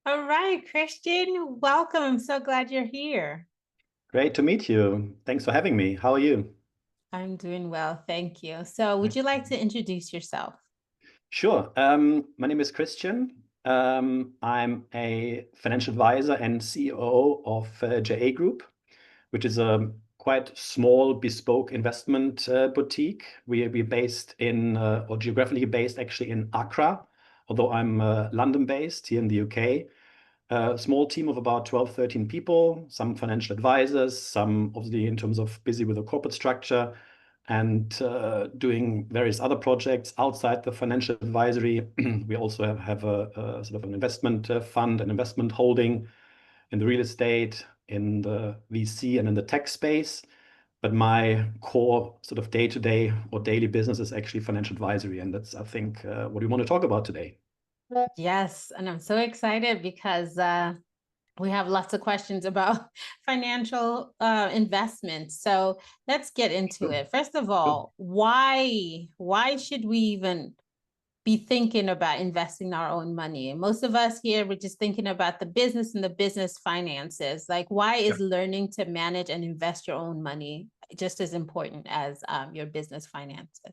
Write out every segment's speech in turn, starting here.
All right, Christian, welcome. I'm so glad you're here. Great to meet you. Thanks for having me. How are you? I'm doing well, thank you. So, would you like to Excellent. introduce yourself? Sure. My name is Christian. I'm a financial advisor and CEO of JA Group, which is a quite small bespoke investment boutique. We're based or geographically based actually in Accra, although I'm London based here in the UK. A small team of about 12, 13 people, some financial advisors, some obviously in terms of busy with the corporate structure and doing various other projects outside the financial advisory. We also have a sort of an investment fund, an investment holding in the real estate, in the VC, and in the tech space. But my core sort of day-to-day or daily business is actually financial advisory. And that's, I think, what we want to talk about today. Yes, and I'm so excited because we have lots of questions about financial investments. So let's get into Sure. it. First of Sure. all, why should we even be thinking about investing our own money? Most of us here, we're just thinking about the business and the business finances. Like, why Yeah. is learning to manage and invest your own money just as important as your business finances?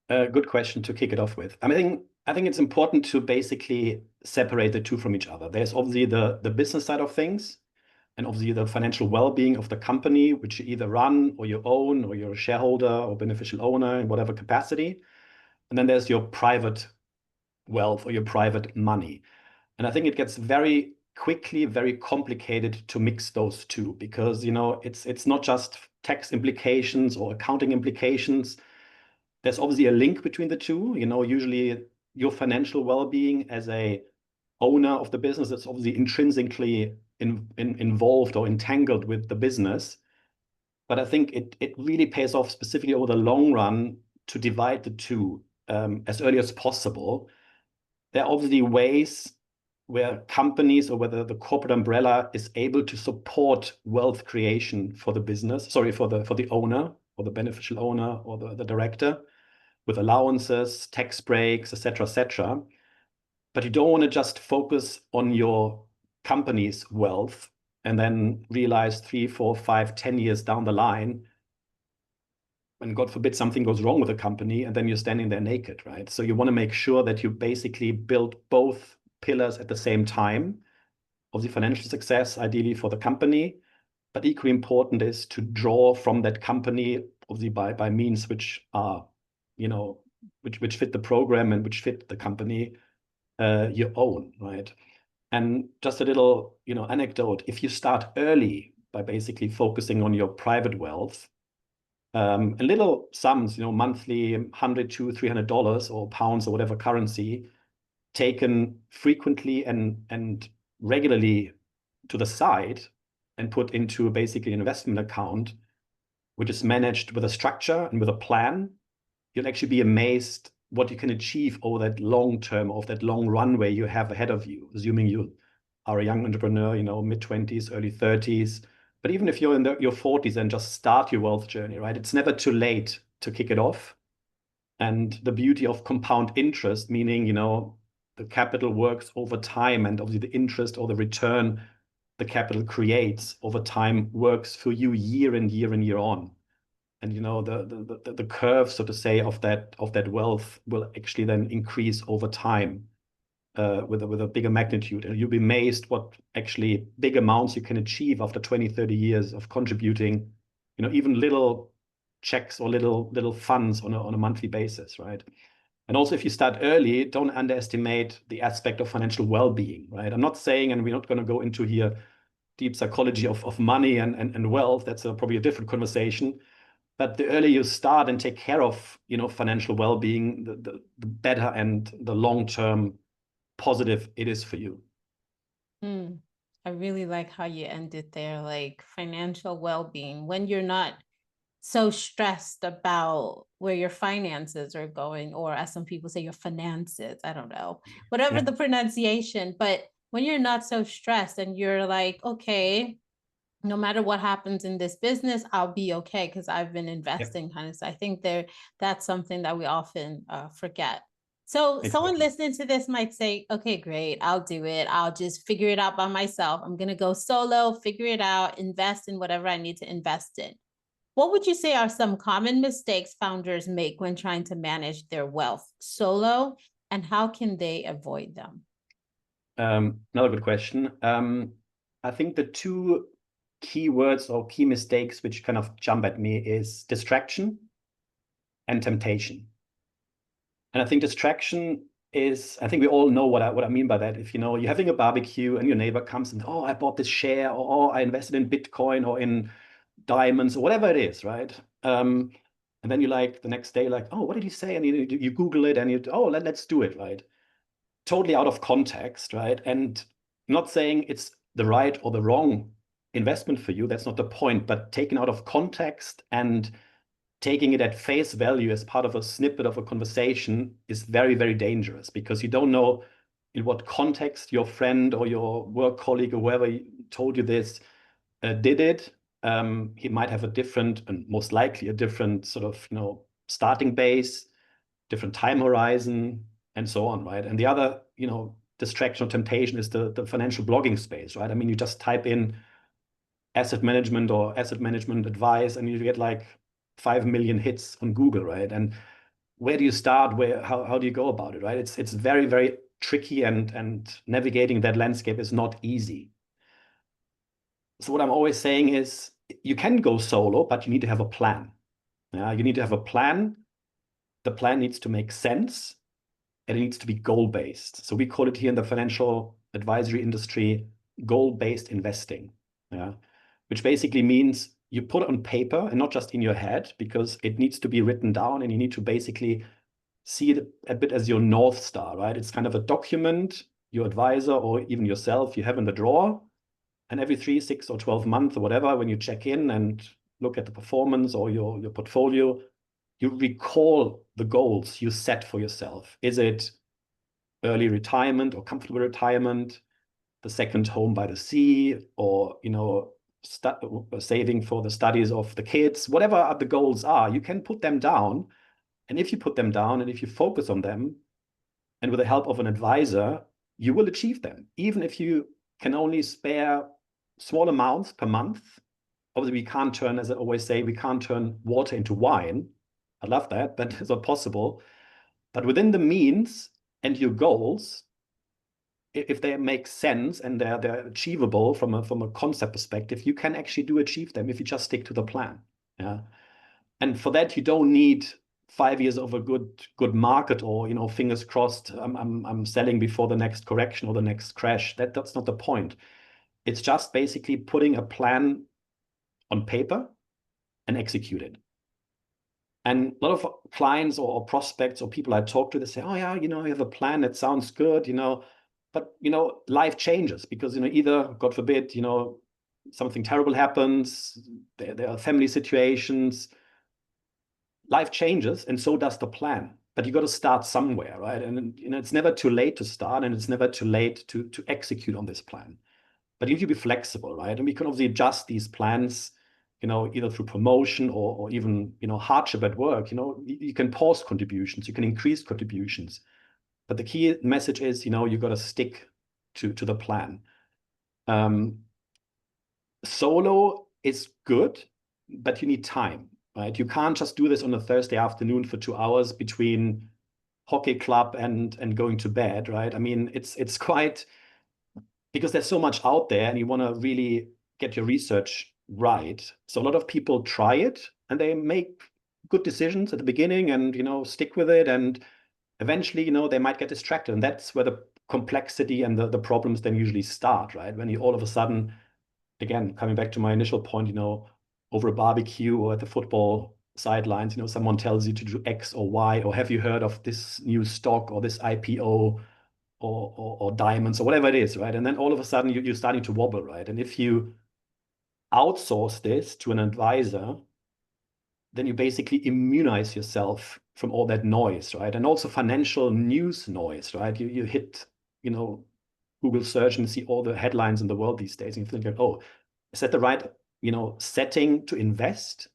Good question to kick it off with. I think it's important to basically separate the two from each other. There's obviously the business side of things, and obviously the financial well-being of the company, which you either run or you own, or you're a shareholder or beneficial owner in whatever capacity. And then there's your private wealth or your private money. And I think it gets very quickly very complicated to mix those two because it's not just tax implications or accounting implications. There's obviously a link between the two. Usually your financial well-being as a owner of the business is obviously intrinsically involved or entangled with the business. But I think it really pays off specifically over the long run to divide the two as early as possible. There are obviously ways where companies or whether the corporate umbrella is able to support wealth creation for the business, sorry, for the owner or the beneficial owner or the director with allowances, tax breaks, etc., etc. But you don't want to just focus on your company's wealth and then realize 3, 4, 5, 10 years down the line, when God forbid something goes wrong with the company, and then you're standing there naked, right? So you want to make sure that you basically build both pillars at the same time of the financial success, ideally for the company. But equally important is to draw from that company, obviously by means which are, which fit the program and which fit the company you own, right? And just a little, anecdote. If you start early by basically focusing on your private wealth, and little sums, monthly, $100 to $300 or pounds or whatever currency, taken frequently and regularly to the side and put into basically an investment account, which is managed with a structure and with a plan, you'll actually be amazed what you can achieve over that long term, of that long runway you have ahead of you, assuming you are a young entrepreneur, mid-20s, early 30s. But even if you're in your 40s and just start your wealth journey, right? It's never too late to kick it off. And the beauty of compound interest, meaning, the capital works over time, and obviously the interest or the return the capital creates over time works for you year in, year in, year on. And the curve, so to say, of that wealth will actually then increase over time with a bigger magnitude. And you'll be amazed what actually big amounts you can achieve after 20, 30 years of contributing, even little checks or little funds on a monthly basis, right? And also, if you start early, don't underestimate the aspect of financial well-being, right? I'm not saying, and we're not going to go into here deep psychology of money and wealth. That's probably a different conversation. But the earlier you start and take care of, financial well-being, the better and the long-term positive it is for you. Hmm. I really like how you ended there, like financial well-being. When you're not so stressed about where your finances are going, or as some people say, your finances, I don't know, whatever Yeah, the pronunciation. But when you're not so stressed and you're like, okay, no matter what happens in this business, I'll be okay because I've been yeah, investing kind of. So I think that's something that we often forget. So someone Exactly. listening to this might say, okay, great, I'll do it. I'll just figure it out by myself. I'm going to go solo, figure it out, invest in whatever I need to invest in. What would you say are some common mistakes founders make when trying to manage their wealth solo, and how can they avoid them? Another good question. I think the two key words or key mistakes which kind of jump at me is distraction and temptation. And I think distraction is, I think we all know what I mean by that. If you're having a barbecue and your neighbor comes and, oh, I bought this share, or oh, I invested in Bitcoin or in diamonds or whatever it is, right? And then you like the next day, like, oh, what did he say? And you Google it and oh, let's do it, right? Totally out of context, right? And not saying it's the right or the wrong investment for you. That's not the point, but taken out of context and taking it at face value as part of a snippet of a conversation is very, very dangerous because you don't know in what context your friend or your work colleague or whoever told you this did it. He might have a different and most likely a different sort of, starting base, different time horizon, and so on, right? And the other, distraction or temptation is the financial blogging space, right? I mean, you just type in asset management or asset management advice, and you get like 5 million hits on Google, right? And where do you start? How do you go about it, right? It's very, very tricky, and navigating that landscape is not easy. So what I'm always saying is you can go solo, but you need to have a plan. Yeah, you need to have a plan. The plan needs to make sense and it needs to be goal-based. So we call it here in the financial advisory industry goal-based investing. Yeah, which basically means you put it on paper and not just in your head, because it needs to be written down and you need to basically see it a bit as your North Star, right? It's kind of a document your advisor or even yourself you have in the drawer. And every 3, 6, or 12 months or whatever, when you check in and look at the performance or your portfolio, you recall the goals you set for yourself. Is it early retirement or comfortable retirement, the second home by the sea, or saving for the studies of the kids? Whatever the goals are, you can put them down. And if you put them down and if you focus on them, and with the help of an advisor, you will achieve them, even if you can only spare small amounts per month. Obviously, we can't turn, as I always say, we can't turn water into wine. I love that, but it's not possible. But within the means and your goals, if they make sense and they're achievable from a concept perspective, you can actually achieve them if you just stick to the plan. Yeah. And for that, you don't need 5 years of a good market, or fingers crossed, I'm selling before the next correction or the next crash. That's not the point. It's just basically putting a plan on paper and execute it. And a lot of clients or prospects or people I talk to, they say, oh yeah, you have a plan that sounds good, but life changes because either, God forbid, something terrible happens, there are family situations, life changes, and so does the plan. But you got to start somewhere, right? And it's never too late to start, and it's never too late to execute on this plan. But you need to be flexible, right? And we can obviously adjust these plans, either through promotion or even hardship at work. You can pause contributions, you can increase contributions. But the key message is, you got to stick to the plan. Solo is good, but you need time, right? You can't just do this on a Thursday afternoon for 2 hours between hockey club and going to bed, right? I mean, it's quite, because there's so much out there and you want to really get your research right. So a lot of people try it and they make good decisions at the beginning and stick with it, and eventually they might get distracted, and that's where the complexity and the problems then usually start, right? When you all of a sudden, again, coming back to my initial point, over a barbecue or at the football sidelines, someone tells you to do X or Y, or have you heard of this new stock or this IPO or diamonds or whatever it is, right? And then all of a sudden you're starting to wobble, right? And if you outsource this to an advisor, then you basically immunize yourself from all that noise, right? And also financial news noise, right? You hit, Google search and see all the headlines in the world these days, and you think, like, oh, is that the right, setting to invest?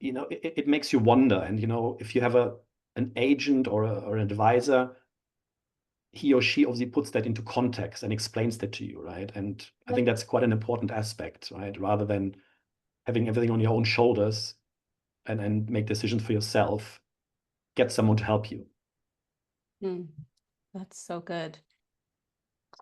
It makes you wonder. And if you have a an agent or an advisor, he or she obviously puts that into context and explains that to you, right? And I think that's quite an important aspect, right? Rather than having everything on your own shoulders and make decisions for yourself, get someone to help you. That's so good.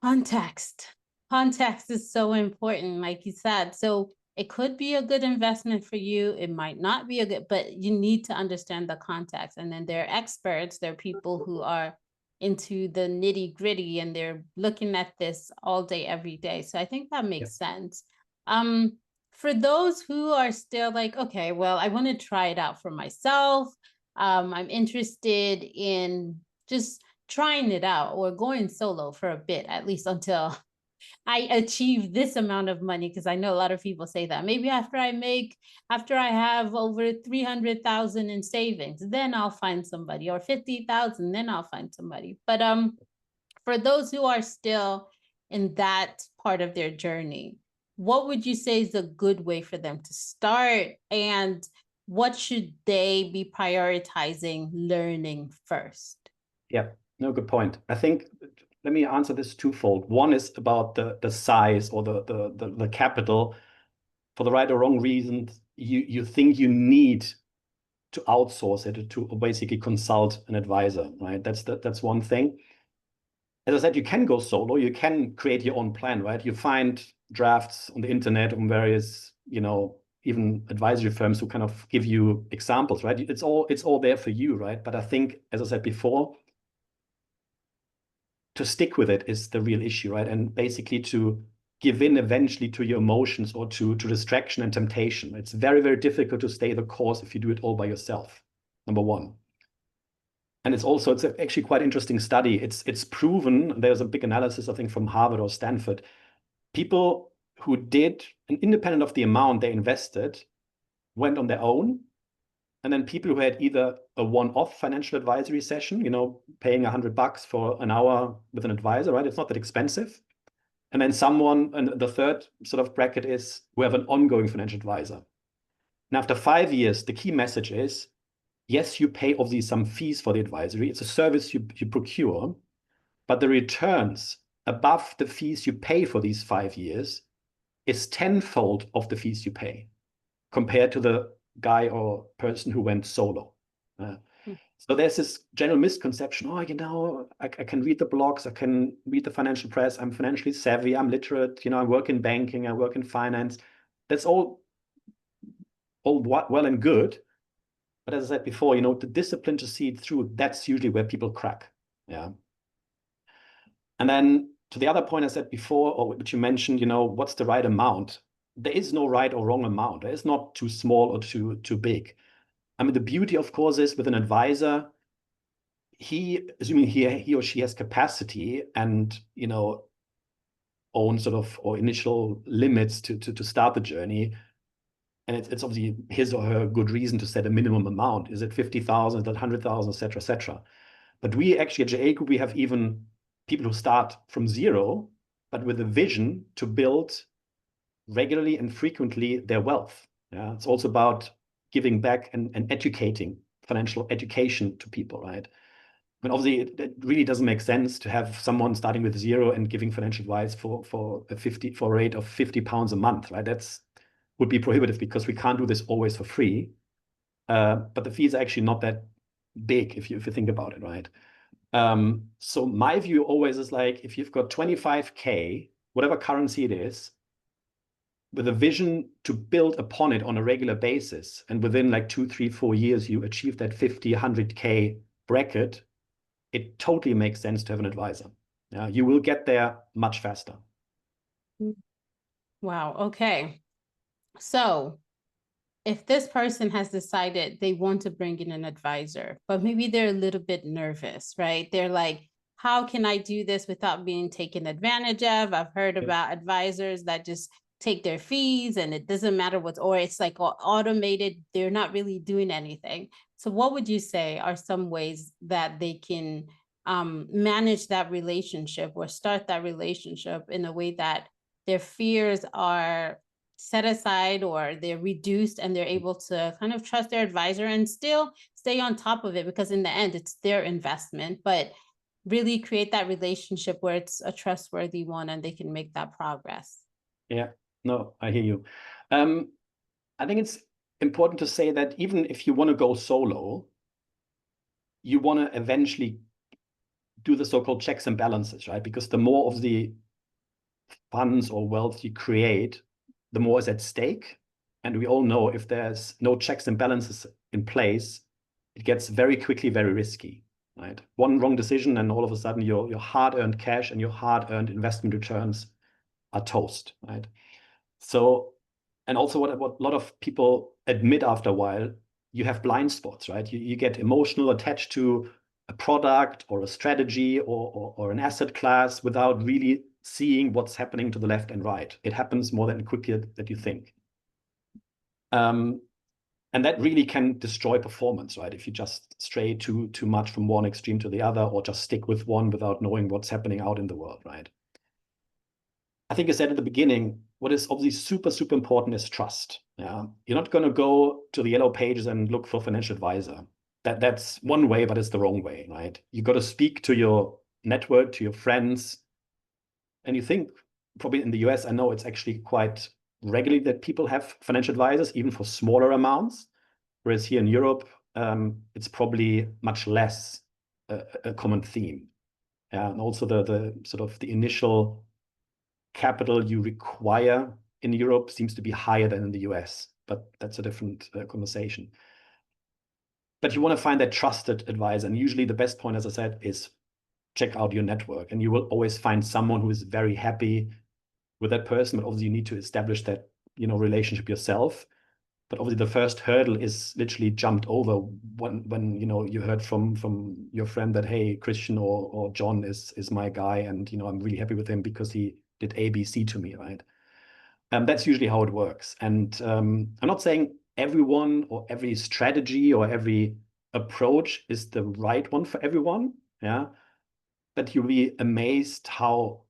Context. Context is so important, like you said. So it could be a good investment for you. It might not be a good, but you need to understand the context. And then there are experts, there are people who are into the nitty gritty and they're looking at this all day, every day. So I think that makes sense. For those who are still like, okay, well, I want to try it out for myself. I'm interested in just trying it out or going solo for a bit, at least until I achieve this amount of money. Because I know a lot of people say that maybe after I have over 300,000 in savings, then I'll find somebody, or 50,000, then I'll find somebody. But for those who are still in that part of their journey, what would you say is a good way for them to start, and what should they be prioritizing learning first? Yeah, no, good point. I think, let me answer this twofold. One is about the size or the capital. For the right or wrong reasons, you think you need to outsource it, to basically consult an advisor, right? That's one thing. As I said, you can go solo, you can create your own plan, right? You find drafts on the internet on various, even advisory firms who kind of give you examples, right? It's all there for you, right? But I think, as I said before, to stick with it is the real issue, right? And basically to give in eventually to your emotions or to distraction and temptation. It's very, very difficult to stay the course if you do it all by yourself, number one. And it's actually quite interesting study. It's proven, there's a big analysis, I think, from Harvard or Stanford. People who did, and independent of the amount they invested, went on their own. And then people who had either a one-off financial advisory session, paying $100 for an hour with an advisor, right? It's not that expensive. And then and the third sort of bracket is who have an ongoing financial advisor. And after 5 years, the key message is, yes, you pay obviously some fees for the advisory. It's a service you procure, but the returns above the fees you pay for these 5 years is tenfold of the fees you pay compared to the guy or person who went solo. So there's this general misconception, I can read the blogs, I can read the financial press, I'm financially savvy, I'm literate, I work in banking, I work in finance. That's all well and good. But as I said before, the discipline to see it through, that's usually where people crack. Yeah. And then to the other point I said before, or which you mentioned, what's the right amount? There is no right or wrong amount. There is not too small or too big. I mean, the beauty, of course, is with an advisor, assuming he or she has capacity and, own sort of or initial limits to start the journey. And it's obviously his or her good reason to set a minimum amount. Is it 50,000, is it 100,000, et cetera, et cetera. But we actually at JA Group, we have even people who start from zero, but with a vision to build regularly and frequently their wealth. Yeah, it's also about giving back and educating, financial education to people, right? I mean, obviously, it really doesn't make sense to have someone starting with zero and giving financial advice for a rate of £50 a month, right? Would be prohibitive because we can't do this always for free. But the fees are actually not that big if you think about it, right? So my view always is like, if you've got 25K, whatever currency it is, with a vision to build upon it on a regular basis, and within like 2, 3, 4 years, you achieve that 50, 100K bracket, it totally makes sense to have an advisor. Yeah, you will get there much faster. Wow. Okay. So if this person has decided they want to bring in an advisor, but maybe they're a little bit nervous, right? They're like, how can I do this without being taken advantage of? I've heard about advisors that just take their fees and it doesn't matter or it's like automated. They're not really doing anything. So what would you say are some ways that they can manage that relationship or start that relationship in a way that their fears are set aside or they're reduced, and they're able to kind of trust their advisor and still stay on top of it, because in the end it's their investment, but really create that relationship where it's a trustworthy one and they can make that progress. Yeah, no, I hear you. I think it's important to say that even if you want to go solo, you want to eventually do the so-called checks and balances, right? Because the more of the funds or wealth you create, the more is at stake. And we all know if there's no checks and balances in place, it gets very quickly very risky, right? One wrong decision and all of a sudden your hard-earned cash and your hard-earned investment returns are toast, right? So, and also what a lot of people admit after a while, you have blind spots, right? You get emotional attached to a product or a strategy or an asset class without really seeing what's happening to the left and right. It happens more than quickly that you think. And that really can destroy performance, right? If you just stray too much from one extreme to the other, or just stick with one without knowing what's happening out in the world, right? I think I said at the beginning, what is obviously super, super important is trust. Yeah, you're not going to go to the yellow pages and look for a financial advisor. That's one way, but it's the wrong way, right? You got to speak to your network, to your friends, and you think probably in the US, I know it's actually quite regularly that people have financial advisors, even for smaller amounts, whereas here in Europe, it's probably much less a common theme. And also the sort of the initial capital you require in Europe seems to be higher than in the US, but that's a different conversation. But you want to find that trusted advisor, and usually the best point, as I said, is check out your network, and you will always find someone who is very happy with that person. But obviously, you need to establish that relationship yourself. But obviously, the first hurdle is literally jumped over when you heard from your friend that, hey, Christian or John is my guy, and I'm really happy with him because he did A, B, C to me, right? That's usually how it works. And I'm not saying everyone or every strategy or every approach is the right one for everyone, yeah. But you'll be amazed how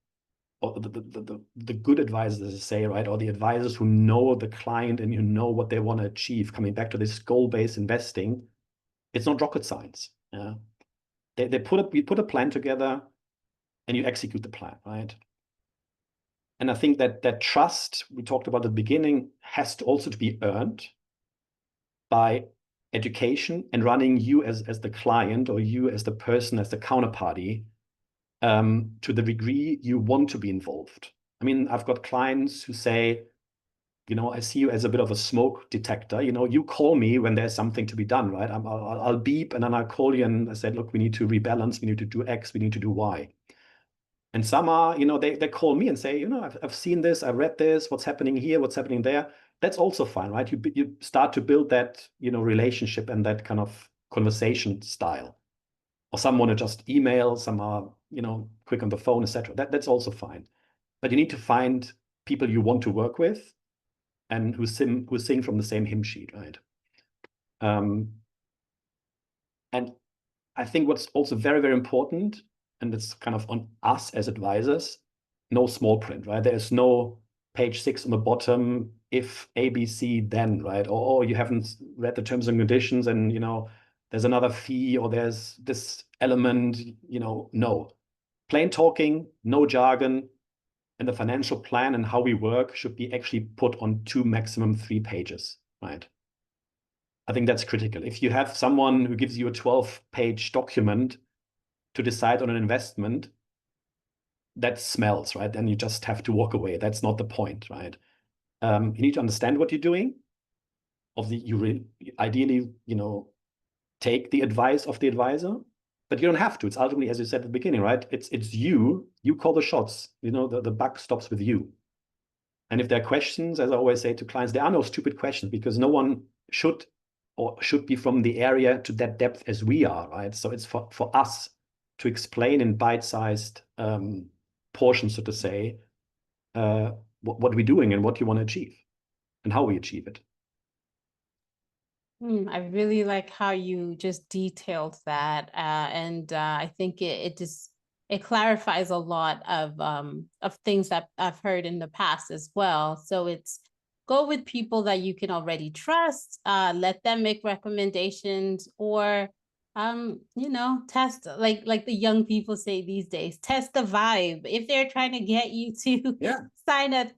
or the good advisors, say, right, or the advisors who know the client and who know what they want to achieve. Coming back to this goal-based investing, it's not rocket science. Yeah, we put a plan together, and you execute the plan, right? And I think that trust we talked about at the beginning has to also to be earned by education and running you as the client, or you as the person, as the counterparty, to the degree you want to be involved. I mean, I've got clients who say, I see you as a bit of a smoke detector. You call me when there's something to be done, right? I'll beep, and then I'll call you and I said, look, we need to rebalance, we need to do X, we need to do Y. And some are, they call me and say, I've seen this, I've read this, what's happening here, what's happening there. That's also fine, right? You start to build that, relationship and that kind of conversation style. Or some want to just email, some are, quick on the phone, etc. That's also fine. But you need to find people you want to work with and who sing from the same hymn sheet, right? And I think what's also very, very important, and it's kind of on us as advisors, no small print, right? There's no page 6 on the bottom, if ABC, then, right? Or you haven't read the terms and conditions, and there's another fee, or there's this element, no. Plain talking, no jargon, and the financial plan and how we work should be actually put on 2, maximum 3 pages, right? I think that's critical. If you have someone who gives you a 12-page document to decide on an investment, that smells, right? Then you just have to walk away. That's not the point, right? You need to understand what you're doing. Ideally, take the advice of the advisor, but you don't have to. It's ultimately, as you said at the beginning, right? It's you call the shots. The buck stops with you. And if there are questions, as I always say to clients, there are no stupid questions, because no one should be from the area to that depth as we are, right? So it's for us to explain in bite-sized portions, so to say, what we're doing and what you want to achieve and how we achieve it. I really like how you just detailed that, and I think it clarifies a lot of things that I've heard in the past as well. So it's go with people that you can already trust, let them make recommendations, or test, like the young people say these days, test the vibe. If they're trying to get you to Yeah. sign a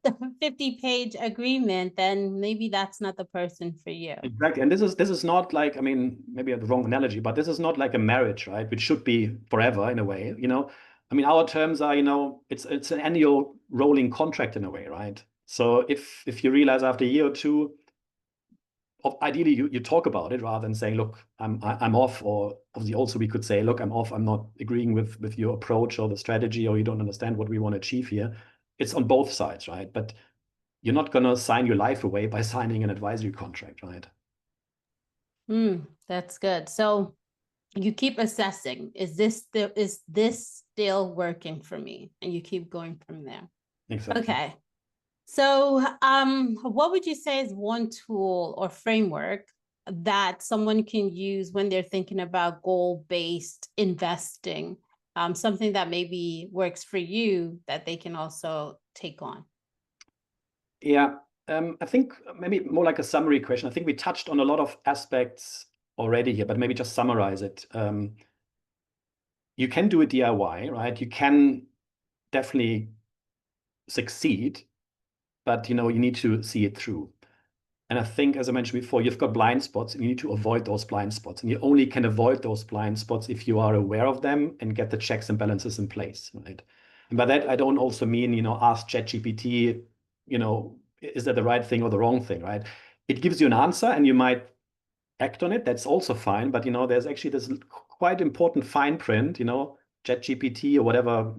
50-page agreement, then maybe that's not the person for you. Exactly. And this is not like, I mean, maybe the wrong analogy, but this is not like a marriage, right? Which should be forever in a way, I mean, our terms are, it's an annual rolling contract in a way, right? So if you realize after a year or two, ideally you talk about it rather than saying, look, I'm off, or obviously also we could say, look, I'm off, I'm not agreeing with your approach or the strategy, or you don't understand what we want to achieve here. It's on both sides, right? But you're not going to sign your life away by signing an advisory contract, right? That's good. So you keep assessing, is this still working for me? And you keep going from there. Exactly. Okay. So, what would you say is one tool or framework that someone can use when they're thinking about goal-based investing? Something that maybe works for you that they can also take on. Yeah. I think maybe more like a summary question. I think we touched on a lot of aspects already here, but maybe just summarize it. You can do a DIY, right? You can definitely succeed, but you need to see it through. And I think, as I mentioned before, you've got blind spots and you need to avoid those blind spots. And you only can avoid those blind spots if you are aware of them and get the checks and balances in place, right? And by that, I don't also mean, ask ChatGPT, is that the right thing or the wrong thing, right? It gives you an answer and you might act on it. That's also fine. But, there's actually this quite important fine print, ChatGPT or whatever,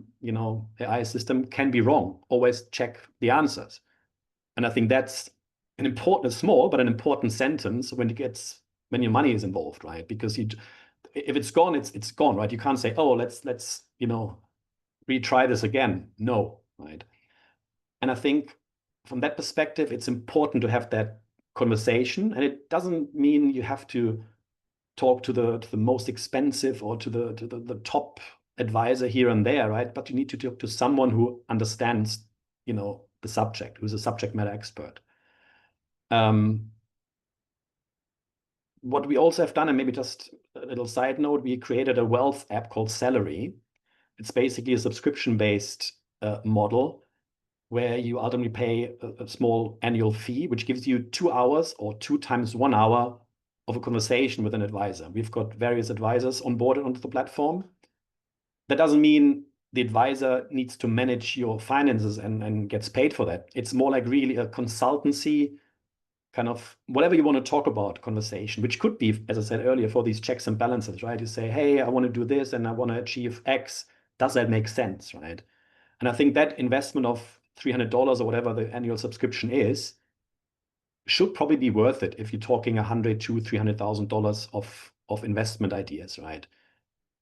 AI system can be wrong. Always check the answers. And I think that's an important, small, but an important sentence when your money is involved, right? Because if it's gone, it's gone, right? You can't say, oh, let's retry this again. No, right? And I think from that perspective, it's important to have that conversation. And it doesn't mean you have to talk to the most expensive or to the top advisor here and there, right? But you need to talk to someone who understands, the subject, who's a subject matter expert. What we also have done, and maybe just a little side note, we created a wealth app called Salary. It's basically a subscription-based model where you ultimately pay a small annual fee, which gives you 2 hours or 2 times 1 hour of a conversation with an advisor. We've got various advisors onboarded onto the platform. That doesn't mean the advisor needs to manage your finances and gets paid for that. It's more like really a consultancy, kind of whatever you want to talk about conversation, which could be, as I said earlier, for these checks and balances, right? You say, hey, I want to do this and I want to achieve X. Does that make sense, right? And I think that investment of $300 or whatever the annual subscription is should probably be worth it if you're talking $100,000 to $300,000 of investment ideas, right?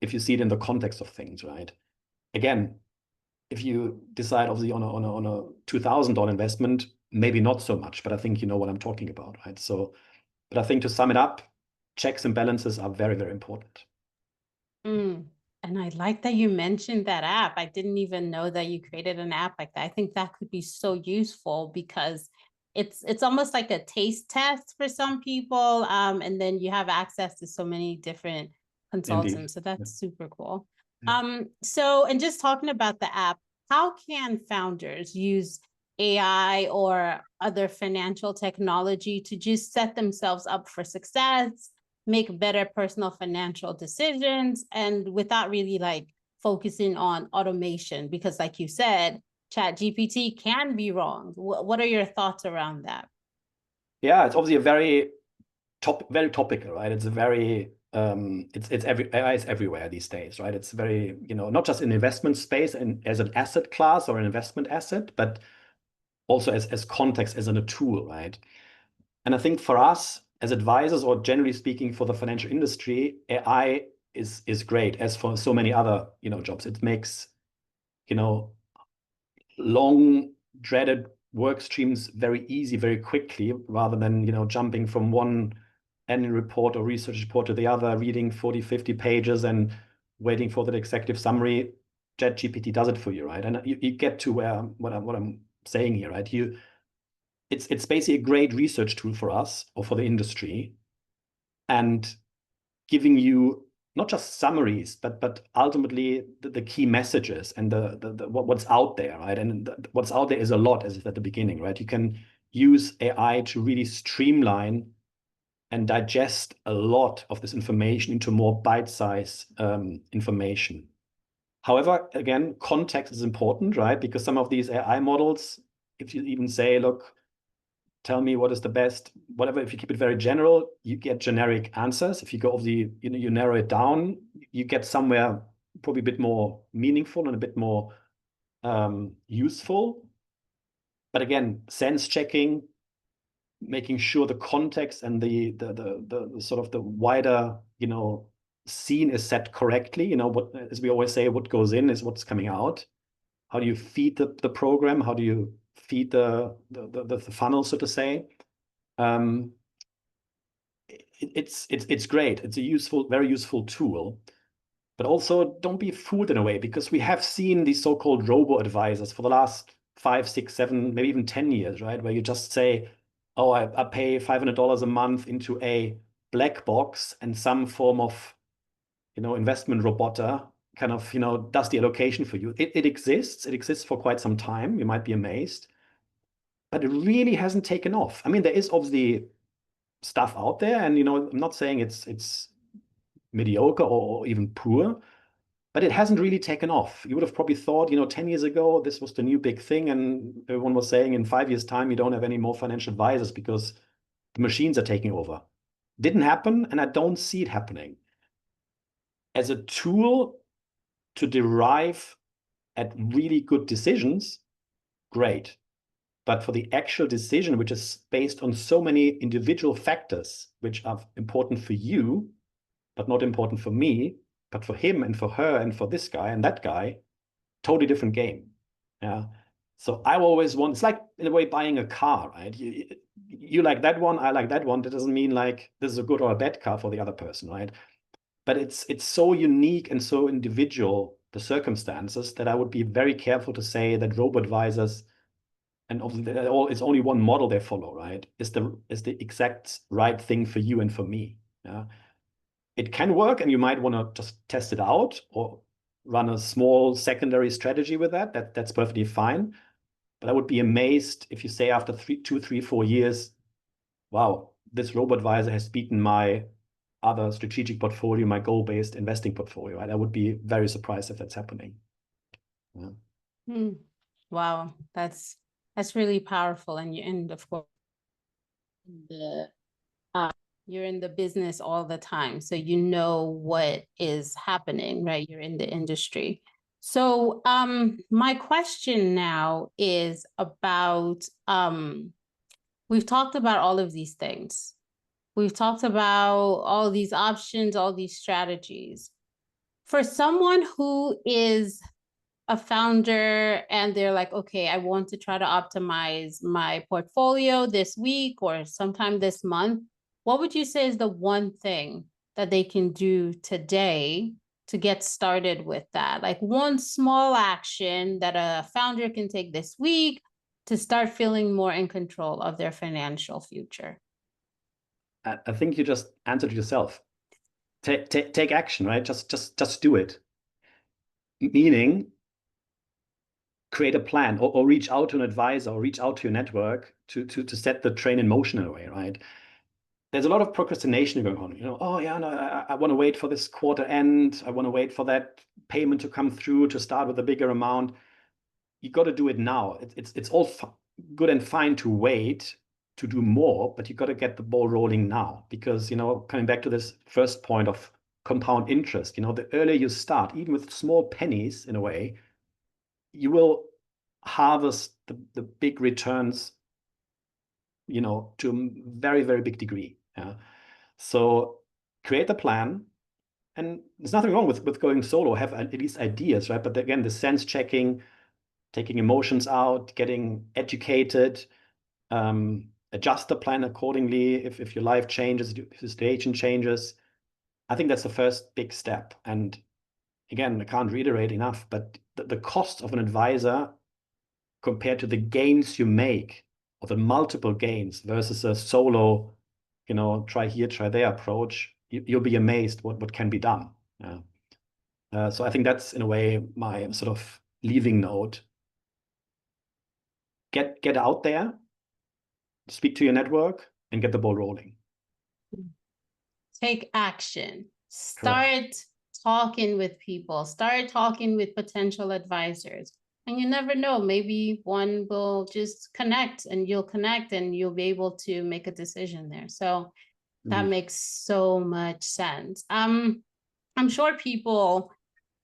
If you see it in the context of things, right? Again, if you decide obviously on a $2,000 investment, maybe not so much, but I think you know what I'm talking about, right? So, but I think to sum it up, checks and balances are very, very important. And I like that you mentioned that app. I didn't even know that you created an app like that. I think that could be so useful because it's almost like a taste test for some people. And then you have access to so many different Indeed. consultants. So that's Yeah. super cool. Yeah. So and just talking about the app, how can founders use AI or other financial technology to just set themselves up for success, make better personal financial decisions, and without really like focusing on automation? Because like you said, chat gpt can be wrong. What are your thoughts around that? Yeah, it's obviously a very topical, right? It's a very it's AI is everywhere these days, right? It's very, not just in investment space and as an asset class or an investment asset, but also as context, as in a tool, right? And I think for us as advisors, or generally speaking for the financial industry, AI is great, as for so many other, jobs. It makes, long dreaded work streams very easy, very quickly, rather than, jumping from one annual report or research report to the other, reading 40, 50 pages and waiting for the executive summary. ChatGPT does it for you, right? And you get to where what I'm saying here, right? it's basically a great research tool for us or for the industry, and giving you not just summaries, but ultimately the key messages and what's out there, right? And what's out there is a lot, as I said at the beginning, right? You can use AI to really streamline and digest a lot of this information into more bite-sized information. However, again, context is important, right? Because some of these AI models, if you even say, look, tell me what is the best, whatever, if you keep it very general, you get generic answers. If you go of the, you narrow it down, you get somewhere probably a bit more meaningful and a bit more useful. But again, sense checking, making sure the context and the sort of the wider, scene is set correctly. What, as we always say, what goes in is what's coming out. How do you feed the program? How do you feed the funnel, so to say? It's great. It's a useful, very useful tool. But also don't be fooled in a way, because we have seen these so-called robo-advisors for the last 5, 6, 7, maybe even 10 years, right? Where you just say, oh, I pay $500 a month into a black box, and some form of, investment robota kind of, does the allocation for you. It exists. It exists for quite some time. You might be amazed. But it really hasn't taken off. I mean, there is obviously stuff out there, and, I'm not saying it's mediocre or even poor, but it hasn't really taken off. You would have probably thought, 10 years ago, this was the new big thing, and everyone was saying in 5 years' time, you don't have any more financial advisors because the machines are taking over. Didn't happen, and I don't see it happening. As a tool to derive at really good decisions, great. But for the actual decision, which is based on so many individual factors, which are important for you, but not important for me, but for him and for her and for this guy and that guy, totally different game. Yeah. So I always want, it's like in a way buying a car, right? You like that one, I like that one. That doesn't mean like this is a good or a bad car for the other person, right? But it's so unique and so individual, the circumstances, that I would be very careful to say that robo-advisors, and obviously it's only one model they follow, right? Is the exact right thing for you and for me. Yeah. It can work, and you might want to just test it out or run a small secondary strategy with that. That's perfectly fine. But I would be amazed if you say after 2, 3, 4 years, wow, this robo advisor has beaten my other strategic portfolio, my goal-based investing portfolio. Right? I would be very surprised if that's happening. Yeah. Wow, that's really powerful, and of course, the you're in the business all the time, so you know what is happening, right? You're in the industry. So my question now is about we've talked about all of these things. We've talked about all these options, all these strategies. For someone who is a founder and they're like, okay, I want to try to optimize my portfolio this week or sometime this month, what would you say is the one thing that they can do today to get started with that? Like one small action that a founder can take this week to start feeling more in control of their financial future. I think you just answered yourself. Take action, right? Just do it. Meaning, create a plan, or reach out to an advisor, or reach out to your network to set the train in motion in a way, right? There's a lot of procrastination going on. Oh yeah, no, I want to wait for this quarter end. I want to wait for that payment to come through to start with a bigger amount. You got to do it now. It's all good and fine to wait to do more, but you got to get the ball rolling now, because coming back to this first point of compound interest, the earlier you start, even with small pennies in a way, you will harvest the big returns, to a very, very big degree. Yeah. So create a plan, and there's nothing wrong with going solo, have at least ideas, right? But again, the sense checking, taking emotions out, getting educated, adjust the plan accordingly if your life changes, if the situation changes. I think that's the first big step. And again, I can't reiterate enough, but the cost of an advisor compared to the gains you make or the multiple gains versus a solo, try here, try there approach, you'll be amazed what can be done. Yeah. So I think that's in a way my sort of leaving note. Get out there, speak to your network, and get the ball rolling. Take action. Correct. Start talking with people. Start talking with potential advisors. And you never know, maybe one will just connect and you'll be able to make a decision there. So that makes so much sense. I'm sure people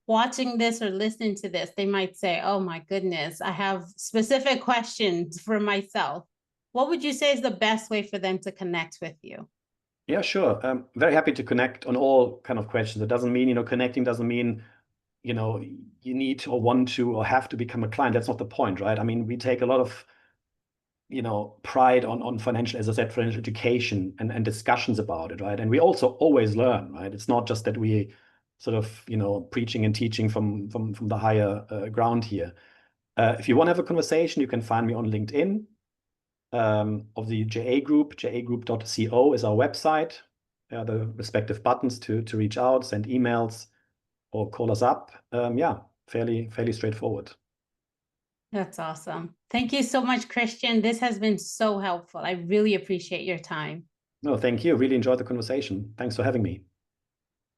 watching this or listening to this, they might say, oh my goodness, I have specific questions for myself. What would you say is the best way for them to connect with you? Yeah, sure. Very happy to connect on all kind of questions. It doesn't mean, connecting doesn't mean, you need or want to or have to become a client. That's not the point, right? I mean, we take a lot of, pride on financial, as I said, financial education and discussions about it, right? And we also always learn, right? It's not just that we sort of, preaching and teaching from the higher ground here. If you want to have a conversation, you can find me on LinkedIn. Of the JA Group, jagroup.co is our website. The respective buttons to reach out, send emails, or call us up. Yeah, fairly straightforward. That's awesome. Thank you so much, Christian. This has been so helpful. I really appreciate your time. No, thank you. Really enjoyed the conversation. Thanks for having me.